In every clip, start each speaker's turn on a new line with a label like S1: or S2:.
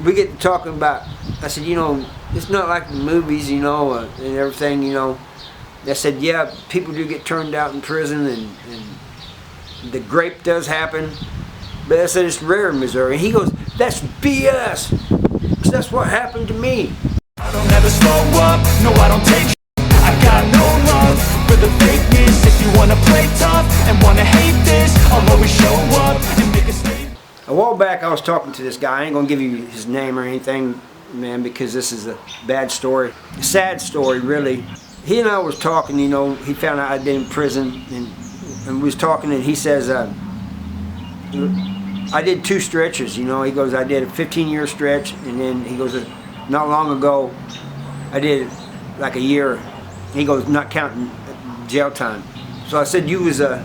S1: we get to talking about, I said, you know, it's not like the movies, you know, and everything, you know. I said, yeah, people do get turned out in prison, and the grape does happen, but I said it's rare in Missouri. And he goes, that's BS, because that's what happened to me.
S2: I don't ever slow up, no I don't take shit. I got no love for the fakeness. If you wanna play tough and wanna hate this, I'll always show up and make a statement.
S1: A while back I was talking to this guy. I ain't gonna give you his name or anything, man, because this is a bad story. A sad story, really. He and I was talking, you know, he found out I'd been in prison, and we was talking, and he says, I did 2 stretches, you know. He goes, I did a 15-year stretch, and then he goes, not long ago, I did like a year. He goes, not counting jail time. So I said, you was I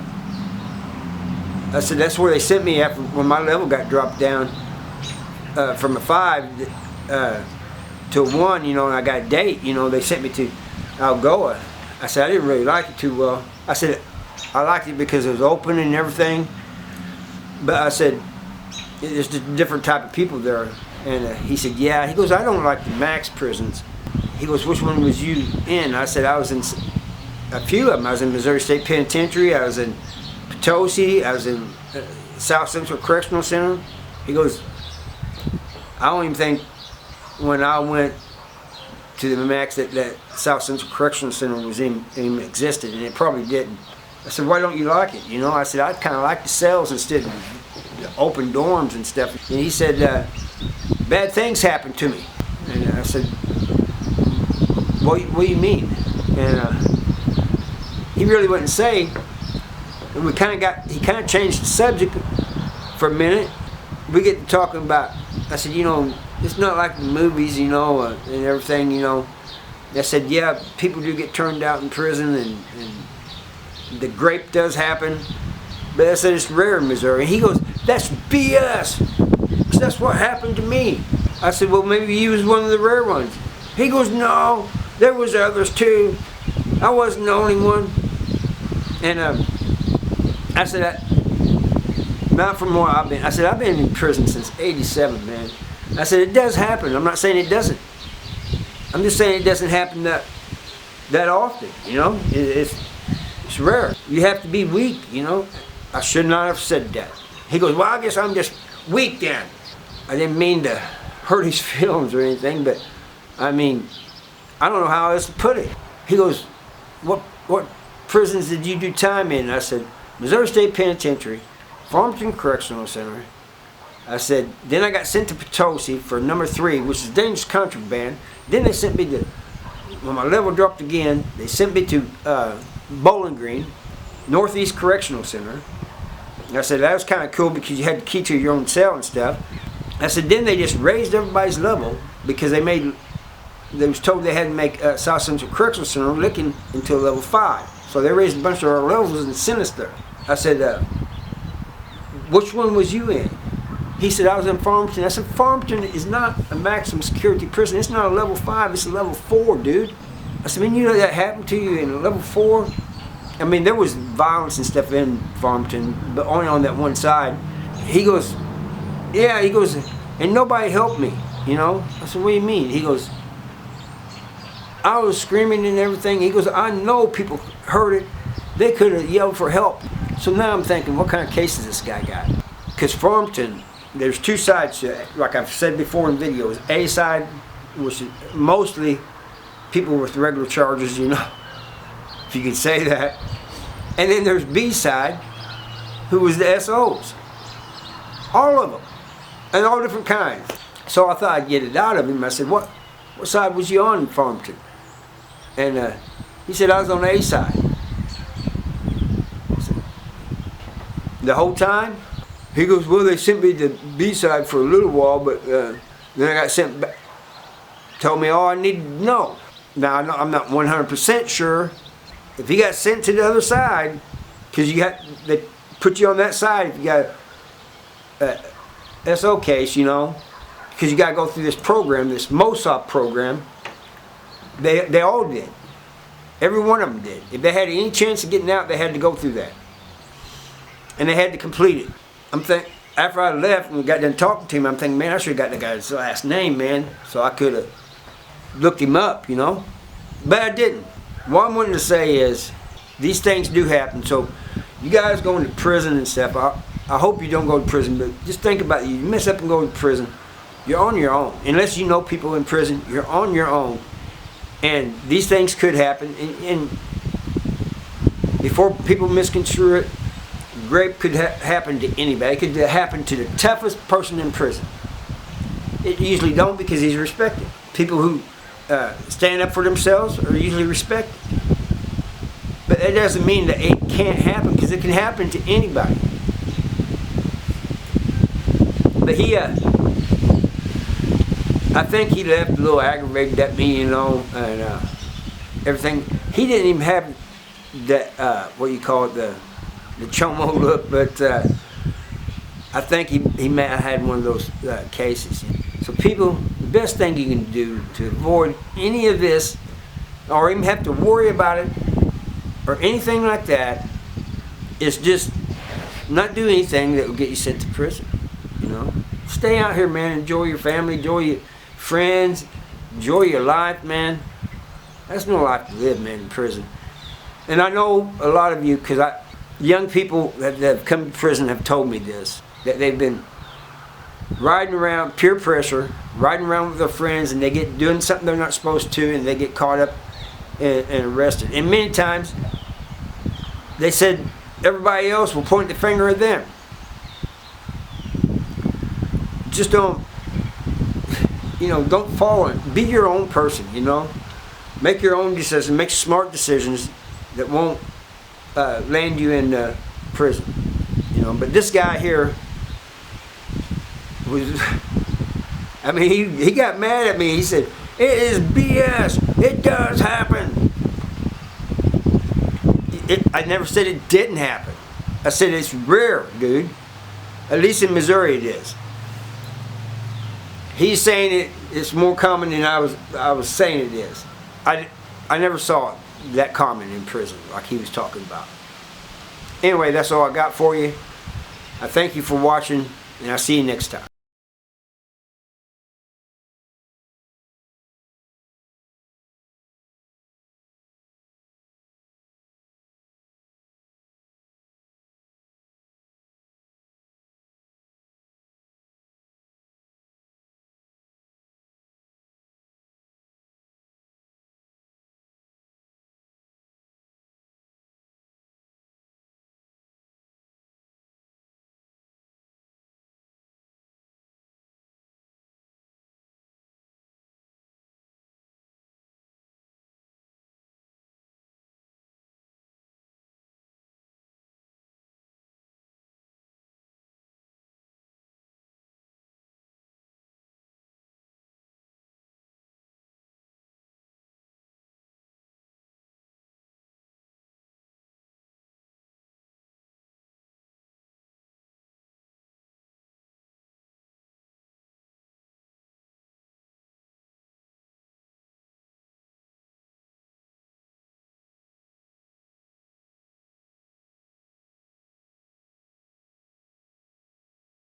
S1: said, that's where they sent me after when my level got dropped down from a 5 to a 1, you know, and I got a date, you know. They sent me to Algoa. I said, I didn't really like it too well. I said, I liked it because it was open and everything, but I said, there's a different type of people there. And he said, yeah. He goes, I don't like the max prisons. He goes, which one was you in? I said, I was in a few of them. I was in Missouri State Penitentiary, I was in Potosi, I was in South Central Correctional Center. He goes, I don't even think when I went to the max that South Central Correctional Center was even existed, and it probably didn't. I said, why don't you like it? You know, I said, I kind of like the cells instead of the open dorms and stuff. And he said, bad things happened to me. And I said, what do you mean? And he really wouldn't say. And he kind of changed the subject for a minute. We get to talking about, I said, you know, it's not like the movies, you know, and everything, you know. I said, yeah, people do get turned out in prison, and the grape does happen, but I said it's rare in Missouri. And he goes, that's BS, because that's what happened to me. I said, well, maybe you was one of the rare ones. He goes, no, there was others too. I wasn't the only one. And I said, not from where I've been. I said, I've been in prison since '87, man. I said, it does happen. I'm not saying it doesn't. I'm just saying it doesn't happen that often, you know. It's rare. You have to be weak, you know. I should not have said that. He goes, well, I guess I'm just weak then. I didn't mean to hurt his feelings or anything, but I mean, I don't know how else to put it. He goes, what prisons did you do time in? And I said, Missouri State Penitentiary, Farmington Correctional Center. I said, then I got sent to Potosi for number 3, which is dangerous contraband. Then they sent me to, when my level dropped again, they sent me to Bowling Green, Northeast Correctional Center. And I said, that was kind of cool because you had the key to your own cell and stuff. I said, then they just raised everybody's level because they was told they had to make South Central Correctional Center looking until level 5. So they raised a bunch of our levels and sent us there. I said, which one was you in? He said, I was in Farmington. I said, Farmington is not a maximum security prison. It's not a level 5, it's a level 4, dude. I said, man, you know that happened to you in a level 4? I mean, there was violence and stuff in Farmington, but only on that one side. He goes, yeah, he goes, and nobody helped me, you know? I said, what do you mean? He goes, I was screaming and everything. He goes, I know people heard it. They could have yelled for help. So now I'm thinking, what kind of cases this guy got? Because Farmington, there's 2 sides to it, like I've said before in videos. A side, which is mostly people with regular charges, you know, if you could say that. And then there's B side, who was the SOs. All of them, and all different kinds. So I thought I'd get it out of him. I said, what side was you on in Farmington? And he said, I was on the A side. I said, the whole time? He goes, well, they sent me to B side for a little while, but then I got sent back. Told me all I needed to know. Now, I'm not 100% sure. If he got sent to the other side, because they put you on that side if you got a SO case, you know, because you got to go through this program, this MOSOP program. They all did. Every one of them did. If they had any chance of getting out, they had to go through that. And they had to complete it. after I left and got done talking to him, I'm thinking, man, I should have got the guy's last name, man, so I could have looked him up, you know. But I didn't. What I'm wanting to say is, these things do happen. So, you guys going to prison and stuff, I hope you don't go to prison, but just think about it. You mess up and go to prison, you're on your own. Unless you know people in prison, you're on your own. And these things could happen. And before people misconstrue it, rape could happen to anybody. It could happen to the toughest person in prison. It usually don't, because he's respected. People who stand up for themselves are usually respected. But that doesn't mean that it can't happen, because it can happen to anybody. But he, I think he left a little aggravated at me, you know, and everything. He didn't even have that, what you call it, the chomo look, but I think he may have had one of those cases. So people, the best thing you can do to avoid any of this, or even have to worry about it, or anything like that, is just not do anything that will get you sent to prison, you know. Stay out here, man. Enjoy your family, enjoy your friends, enjoy your life, man. That's no life to live, man, in prison. And I know a lot of you, because young people that have come to prison have told me this, that they've been riding around, peer pressure, riding around with their friends, and they get doing something they're not supposed to, and they get caught up and arrested. And many times, they said everybody else will point the finger at them. Just don't, you know, don't fall in. Be your own person, you know. Make your own decisions, make smart decisions that won't land you in prison, you know. But this guy here was, I mean, he got mad at me. He said, "It is BS. It does happen." I never said it didn't happen. I said it's rare, dude. At least in Missouri it is. He's saying it's more common than I was saying it is. I never saw it that common in prison like he was talking about. Anyway, that's all I got for you. I thank you for watching, and I'll see you next time.